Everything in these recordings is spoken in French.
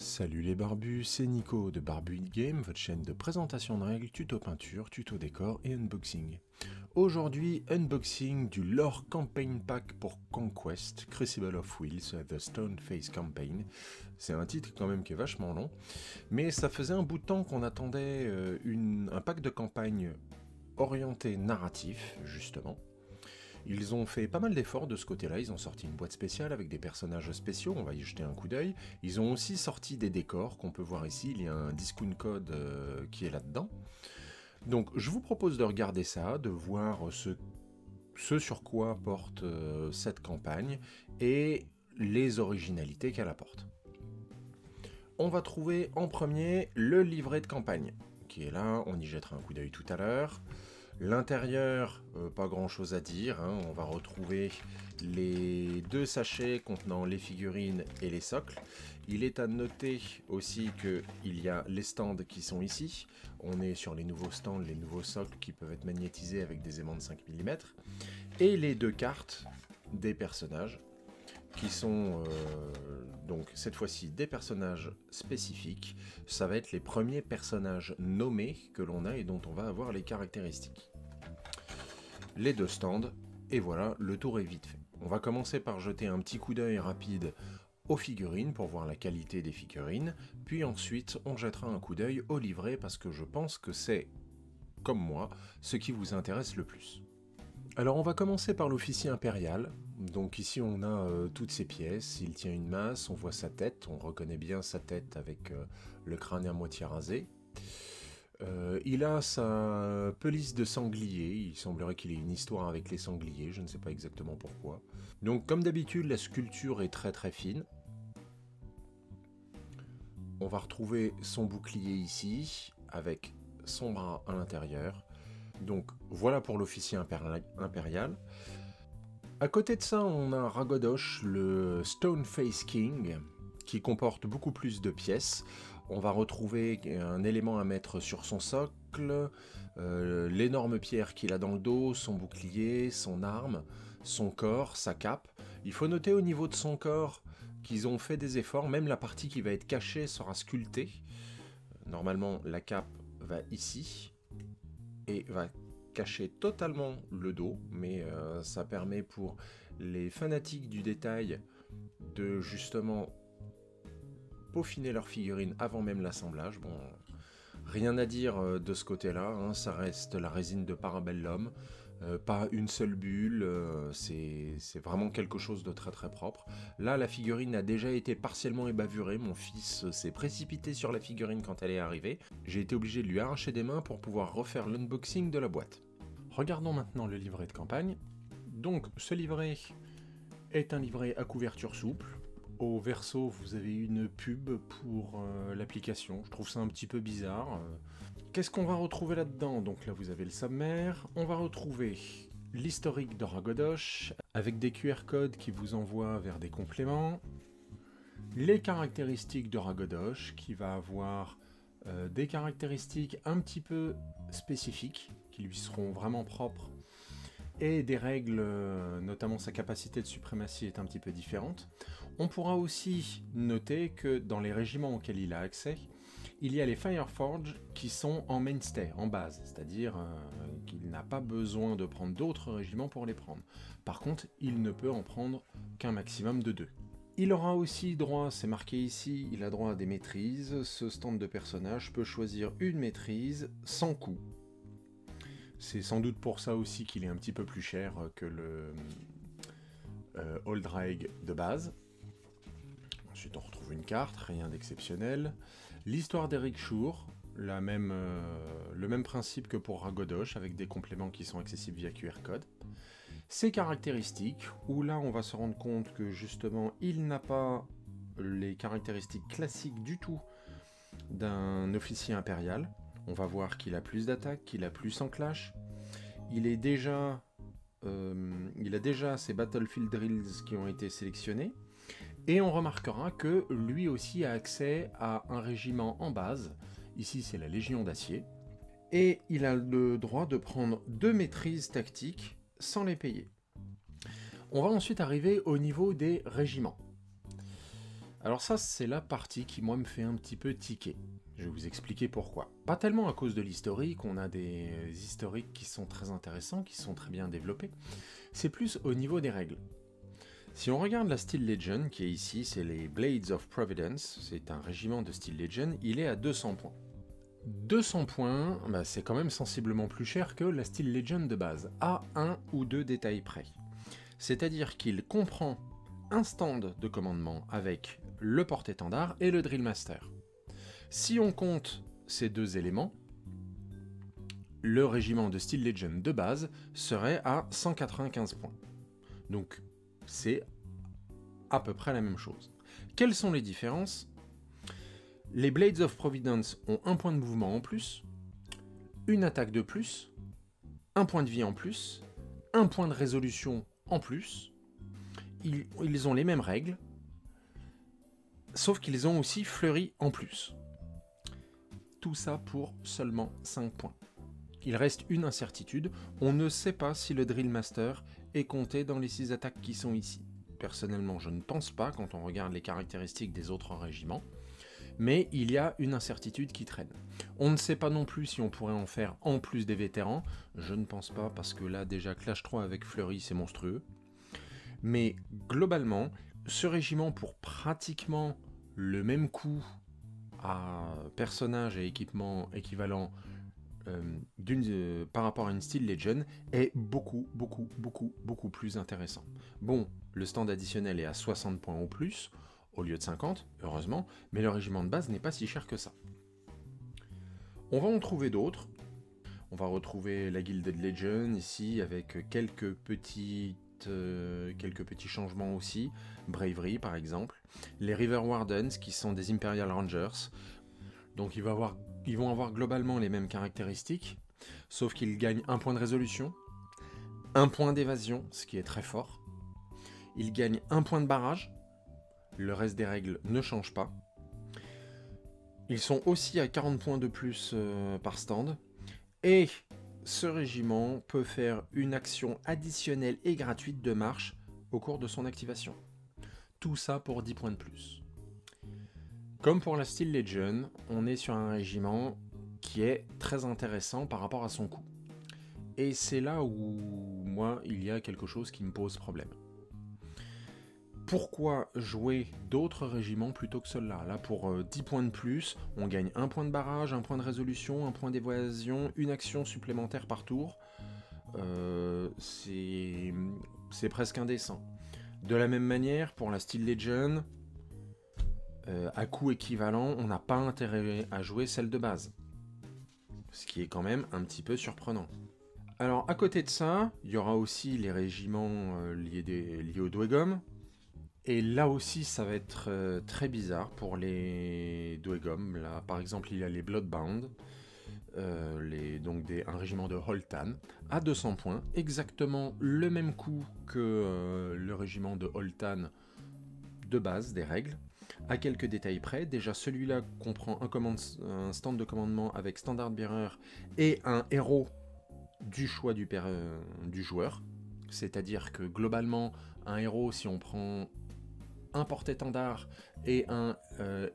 Salut les barbus, c'est Nico de Barbu Game, votre chaîne de présentation de règles, tuto peinture, tuto décor et unboxing. Aujourd'hui, unboxing du Lore Campaign Pack pour Conquest, Crucible of Wills, The Stoneface Campaign. C'est un titre quand même qui est vachement long, mais ça faisait un bout de temps qu'on attendait un pack de campagne orienté narratif, justement. Ils ont fait pas mal d'efforts de ce côté-là, ils ont sorti une boîte spéciale avec des personnages spéciaux, on va y jeter un coup d'œil. Ils ont aussi sorti des décors qu'on peut voir ici, il y a un discount code qui est là-dedans. Donc je vous propose de regarder ça, de voir ce sur quoi porte cette campagne et les originalités qu'elle apporte. On va trouver en premier le livret de campagne, qui est là, on y jettera un coup d'œil tout à l'heure. L'intérieur, pas grand chose à dire, hein. On va retrouver les deux sachets contenant les figurines et les socles. Il est à noter aussi qu'il y a les stands qui sont ici. On est sur les nouveaux stands, les nouveaux socles qui peuvent être magnétisés avec des aimants de 5 mm. Et les deux cartes des personnages qui sont donc cette fois-ci des personnages spécifiques. Ça va être les premiers personnages nommés que l'on a et dont on va avoir les caractéristiques. Les deux stands, et voilà, le tour est vite fait. On va commencer par jeter un petit coup d'œil rapide aux figurines pour voir la qualité des figurines, puis ensuite on jettera un coup d'œil au livret parce que je pense que c'est, comme moi, ce qui vous intéresse le plus. Alors on va commencer par l'officier impérial. Donc ici on a toutes ses pièces, il tient une masse, on voit sa tête, on reconnaît bien sa tête avec le crâne à moitié rasé. Il a sa pelisse de sanglier, il semblerait qu'il ait une histoire avec les sangliers, je ne sais pas exactement pourquoi. Donc comme d'habitude la sculpture est très très fine. On va retrouver son bouclier ici, avec son bras à l'intérieur. Donc voilà pour l'officier impérial. À côté de ça, on a Ragodosh, le Stoneface King, qui comporte beaucoup plus de pièces. On va retrouver un élément à mettre sur son socle, l'énorme pierre qu'il a dans le dos, son bouclier, son arme, son corps, sa cape. Il faut noter au niveau de son corps qu'ils ont fait des efforts, même la partie qui va être cachée sera sculptée. Normalement, la cape va ici et va cacher totalement le dos, mais ça permet pour les fanatiques du détail de justement peaufiner leur figurine avant même l'assemblage. Bon, rien à dire de ce côté-là, hein, ça reste la résine de Parabellum, pas une seule bulle, c'est vraiment quelque chose de très très propre. Là, la figurine a déjà été partiellement ébavurée, mon fils s'est précipité sur la figurine quand elle est arrivée. J'ai été obligé de lui arracher des mains pour pouvoir refaire l'unboxing de la boîte. Regardons maintenant le livret de campagne. Donc, ce livret est un livret à couverture souple. Au verso, vous avez une pub pour l'application. Je trouve ça un petit peu bizarre. Qu'est-ce qu'on va retrouver là-dedans? Donc là, vous avez le sommaire. On va retrouver l'historique de Ragodosh, avec des QR codes qui vous envoient vers des compléments. Les caractéristiques de Ragodosh, qui va avoir des caractéristiques un petit peu spécifiques, qui lui seront vraiment propres, et des règles, notamment sa capacité de suprématie est un petit peu différente. On pourra aussi noter que dans les régiments auxquels il a accès, il y a les Fireforge qui sont en mainstay, en base, c'est-à-dire qu'il n'a pas besoin de prendre d'autres régiments pour les prendre. Par contre, il ne peut en prendre qu'un maximum de 2. Il aura aussi droit, c'est marqué ici, il a droit à des maîtrises. Ce stand de personnage peut choisir une maîtrise sans coût. C'est sans doute pour ça aussi qu'il est un petit peu plus cher que le Oldraig de base. Ensuite on retrouve une carte, rien d'exceptionnel. L'histoire d'Eric Shur, le même principe que pour Ragodosh, avec des compléments qui sont accessibles via QR code. Ses caractéristiques, où là on va se rendre compte que justement il n'a pas les caractéristiques classiques du tout d'un officier impérial. On va voir qu'il a plus d'attaque, qu'il a plus en clash. Il a déjà ses Battlefield Drills qui ont été sélectionnés. Et on remarquera que lui aussi a accès à un régiment en base. Ici c'est la Légion d'Acier. Et il a le droit de prendre 2 maîtrises tactiques sans les payer. On va ensuite arriver au niveau des régiments. Alors ça, c'est la partie qui, moi, me fait un petit peu tiquer. Je vais vous expliquer pourquoi. Pas tellement à cause de l'historique, on a des historiques qui sont très intéressants, qui sont très bien développés. C'est plus au niveau des règles. Si on regarde la Steel Legion, qui est ici, c'est les Blades of Providence, c'est un régiment de Steel Legion, il est à 200 points. 200 points, bah, c'est quand même sensiblement plus cher que la Steel Legion de base, à un ou deux détails près. C'est-à-dire qu'il comprend un stand de commandement avec le porte-étendard et le Drill Master. Si on compte ces deux éléments, le régiment de Steel Legion de base serait à 195 points. Donc c'est à peu près la même chose. Quelles sont les différences? Les Blades of Providence ont un point de mouvement en plus, une attaque de plus, un point de vie en plus, un point de résolution en plus. Ils ont les mêmes règles, sauf qu'ils ont aussi fleuri en plus. Tout ça pour seulement 5 points. Il reste une incertitude, on ne sait pas si le Drill Master est compté dans les 6 attaques qui sont ici. Personnellement, je ne pense pas quand on regarde les caractéristiques des autres régiments, mais il y a une incertitude qui traîne. On ne sait pas non plus si on pourrait en faire en plus des vétérans, je ne pense pas parce que là déjà Clash 3 avec Fleury c'est monstrueux. Mais globalement, ce régiment pour pratiquement le même coût à personnage et équipement équivalent par rapport à une Steel Legion est beaucoup plus intéressant. Bon, le stand additionnel est à 60 points au plus, au lieu de 50, heureusement, mais le régiment de base n'est pas si cher que ça. On va en trouver d'autres. On va retrouver la Gilded Legion ici, avec quelques petits changements aussi. Bravery par exemple. Les River Wardens qui sont des Imperial Rangers. Donc ils vont avoir globalement les mêmes caractéristiques, sauf qu'ils gagnent un point de résolution, un point d'évasion, ce qui est très fort. Ils gagnent un point de barrage, le reste des règles ne change pas. Ils sont aussi à 40 points de plus par stand. Et ce régiment peut faire une action additionnelle et gratuite de marche au cours de son activation. Tout ça pour 10 points de plus. Comme pour la Steel Legion, on est sur un régiment qui est très intéressant par rapport à son coût. Et c'est là où, moi, il y a quelque chose qui me pose problème. Pourquoi jouer d'autres régiments plutôt que ceux-là? Là, pour 10 points de plus, on gagne un point de barrage, un point de résolution, un point d'évasion, une action supplémentaire par tour. C'est presque indécent. De la même manière, pour la Steel Legion, à coût équivalent, on n'a pas intérêt à jouer celle de base. Ce qui est quand même un petit peu surprenant. Alors, à côté de ça, il y aura aussi les régiments liés au Dwegom. Et là aussi, ça va être très bizarre pour les Dwegom. Là, par exemple, il y a les Bloodbound, donc un régiment de Holtan, à 200 points, exactement le même coût que le régiment de Holtan de base des règles, à quelques détails près. Déjà, celui-là comprend un stand de commandement avec Standard Bearer et un héros du choix du joueur. C'est-à-dire que globalement, un héros, si on prend un porte-étendard et un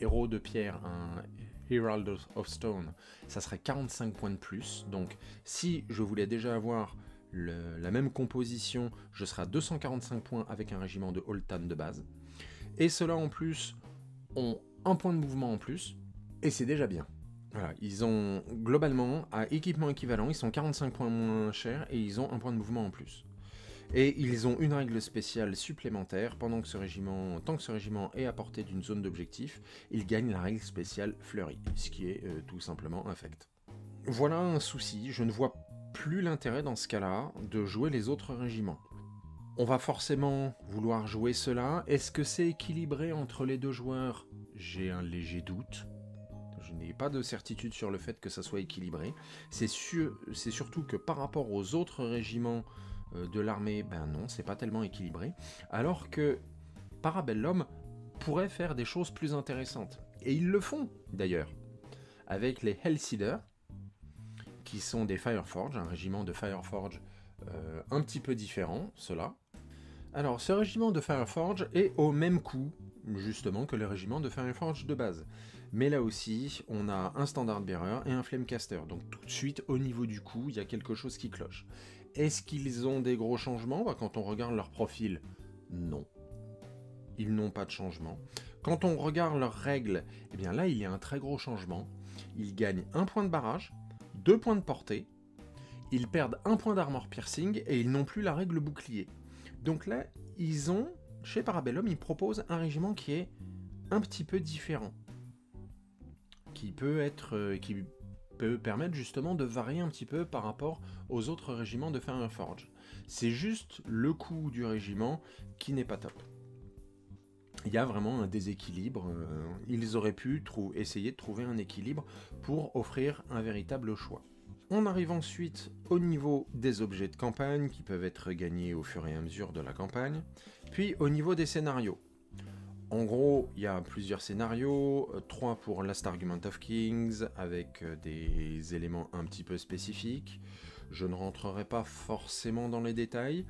héros de pierre, un Herald of Stone, ça serait 45 points de plus. Donc si je voulais déjà avoir la même composition, je serais à 245 points avec un régiment de Holtan de base. Et ceux-là en plus ont un point de mouvement en plus, et c'est déjà bien. Voilà, ils ont globalement, à équipement équivalent, ils sont 45 points moins chers et ils ont un point de mouvement en plus. Et ils ont une règle spéciale supplémentaire, tant que ce régiment est à portée d'une zone d'objectif, il gagne la règle spéciale Fleury, ce qui est tout simplement infect. Voilà un souci, je ne vois plus l'intérêt dans ce cas-là de jouer les autres régiments. On va forcément vouloir jouer cela. Est-ce que c'est équilibré entre les deux joueurs? J'ai un léger doute. Je n'ai pas de certitude sur le fait que ça soit équilibré. C'est surtout que par rapport aux autres régiments de l'armée, ben non, c'est pas tellement équilibré. Alors que Parabellum pourrait faire des choses plus intéressantes. Et ils le font, d'ailleurs. Avec les Hellsealers, qui sont des Fireforge, un régiment de Fireforge un petit peu différent, ceux-là. Alors, ce régiment de Fireforge est au même coût, justement, que le régiment de Fireforge de base. Mais là aussi, on a un Standard Bearer et un Flamecaster. Donc tout de suite, au niveau du coût, il y a quelque chose qui cloche. Est-ce qu'ils ont des gros changements? Quand on regarde leur profil, non. Ils n'ont pas de changement. Quand on regarde leurs règles, eh bien là, il y a un très gros changement. Ils gagnent 1 point de barrage, 2 points de portée, ils perdent 1 point d'armor piercing et ils n'ont plus la règle bouclier. Donc là, ils ont, chez Parabellum, ils proposent un régiment qui est un petit peu différent. Qui peut permettre justement de varier un petit peu par rapport aux autres régiments de Fireforge. C'est juste le coût du régiment qui n'est pas top. Il y a vraiment un déséquilibre. Ils auraient pu essayer de trouver un équilibre pour offrir un véritable choix. On arrive ensuite au niveau des objets de campagne qui peuvent être gagnés au fur et à mesure de la campagne, puis au niveau des scénarios. En gros, il y a plusieurs scénarios, 3 pour Last Argument of Kings, avec des éléments un petit peu spécifiques. Je ne rentrerai pas forcément dans les détails.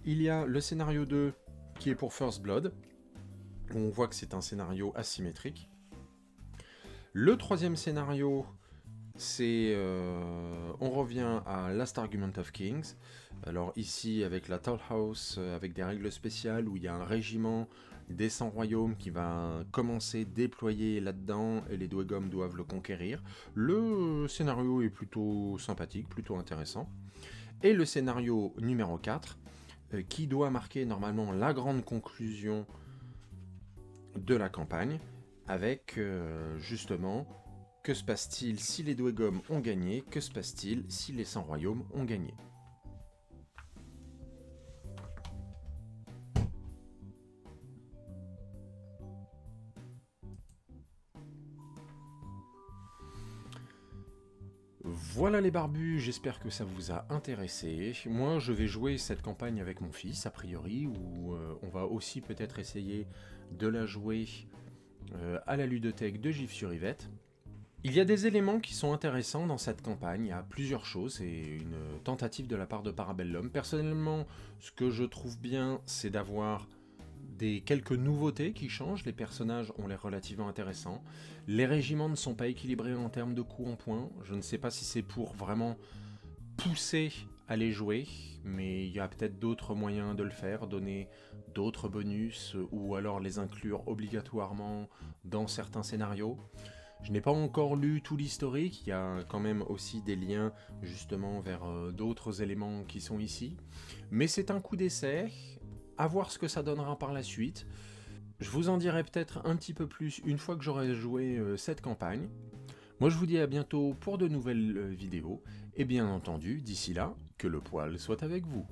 Il y a le scénario 2 qui est pour First Blood. On voit que c'est un scénario asymétrique. Le troisième scénario, c'est... on revient à Last Argument of Kings. Alors ici, avec la Toll House, avec des règles spéciales, où il y a un régiment des 100 royaumes qui va commencer déployer là-dedans, et les Dwegom doivent le conquérir. Le scénario est plutôt sympathique, plutôt intéressant. Et le scénario numéro 4, qui doit marquer normalement la grande conclusion de la campagne, avec justement, que se passe-t-il si les Dwegom ont gagné, que se passe-t-il si les 100 royaumes ont gagné. Voilà les barbus, j'espère que ça vous a intéressé. Moi, je vais jouer cette campagne avec mon fils, a priori, où on va aussi peut-être essayer de la jouer à la ludothèque de Gif-sur-Yvette. Il y a des éléments qui sont intéressants dans cette campagne, il y a plusieurs choses, c'est une tentative de la part de Parabellum. Personnellement, ce que je trouve bien, c'est d'avoir quelques nouveautés qui changent, les personnages ont l'air relativement intéressants, les régiments ne sont pas équilibrés en termes de coups en points, je ne sais pas si c'est pour vraiment pousser à les jouer, mais il y a peut-être d'autres moyens de le faire, donner d'autres bonus, ou alors les inclure obligatoirement dans certains scénarios. Je n'ai pas encore lu tout l'historique, il y a quand même aussi des liens justement vers d'autres éléments qui sont ici, mais c'est un coup d'essai. À voir ce que ça donnera par la suite. Je vous en dirai peut-être un petit peu plus une fois que j'aurai joué cette campagne. Moi je vous dis à bientôt pour de nouvelles vidéos, et bien entendu, d'ici là, que le poil soit avec vous.